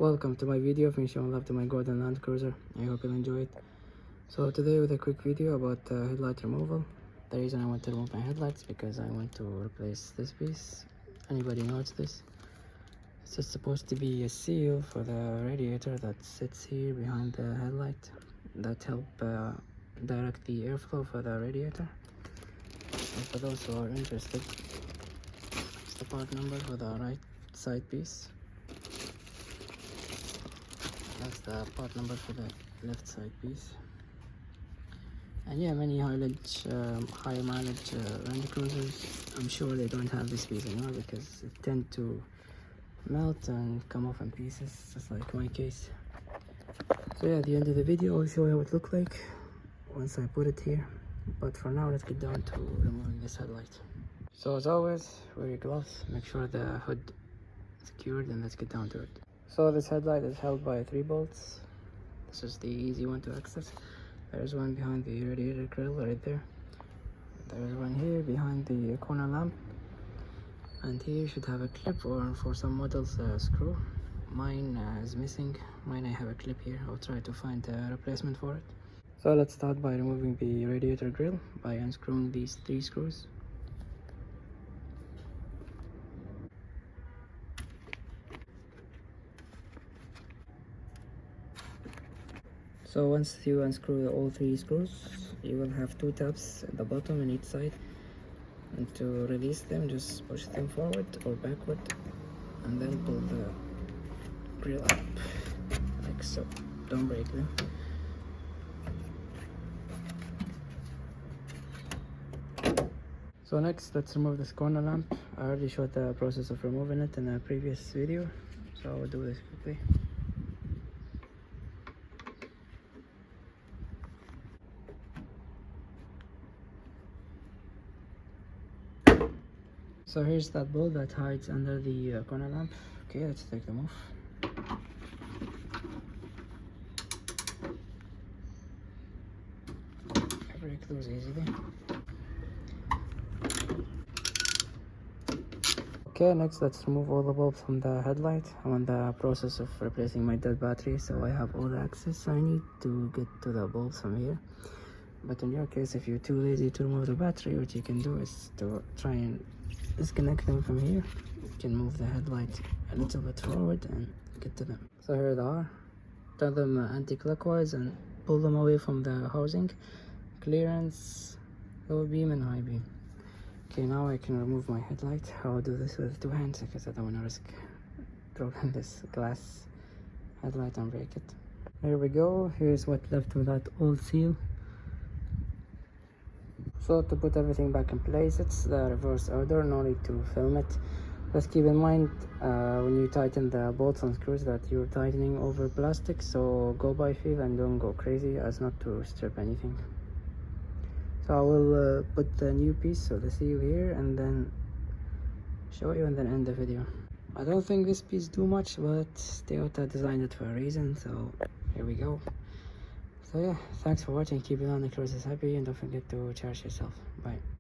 Welcome to my video of me showing love to my golden Land Cruiser. I hope you'll enjoy it. So today with a quick video about headlight removal. The reason I want to remove my headlights because I want to replace this piece. Anybody knows this? It's just supposed to be a seal for the radiator that sits here behind the headlight that help direct the airflow for the radiator. And for those who are interested, it's the part number for the right side piece. That's the part number for the left side piece. And yeah, many high mileage Land Cruisers, I'm sure they don't have this piece anymore because it tend to melt and come off in pieces, just like my case. So yeah, at the end of the video I'll show you how it look like once I put it here. But for now, let's get down to removing this headlight. So as always, wear your gloves, make sure the hood is secured, and let's get down to it. So this headlight is held by 3 bolts. This is the easy one to access. There's one behind the radiator grill right there. There's one here behind the corner lamp. And here should have a clip, or for some models a screw. Mine is missing. Mine I have a clip here. I'll try to find a replacement for it. So let's start by removing the radiator grill by unscrewing these 3 screws. So once you unscrew all 3 screws, you will have 2 tabs at the bottom on each side. And to release them, just push them forward or backward and then pull the grill up like so. Don't break them. So next, let's remove this corner lamp. I already showed the process of removing it in a previous video, so I'll do this quickly. So here's that bolt that hides under the corner lamp. Okay, let's take them off. Break those easily. Okay, next let's remove all the bulbs from the headlight. I'm in the process of replacing my dead battery, so I have all the access I need to get to the bulbs from here. But in your case, if you're too lazy to remove the battery, what you can do is to try and disconnect them from here. You can move the headlight a little bit forward and get to them. So here they are. Turn them anti-clockwise and pull them away from the housing. Clearance, low beam and high beam. Okay, now I can remove my headlight. I'll do this with 2 hands because I don't want to risk throwing this glass headlight and break it. There we go. Here's what left with that old seal. So to put everything back in place, it's the reverse order, no need to film it. Just keep in mind when you tighten the bolts and screws that you're tightening over plastic, so go by feel and don't go crazy as not to strip anything. So I will put the new piece of the seal here and then show you and then end the video. I don't think this piece do much, but Toyota designed it for a reason, so here we go. So yeah, thanks for watching. Keep your Land Cruisers happy and don't forget to charge yourself. Bye.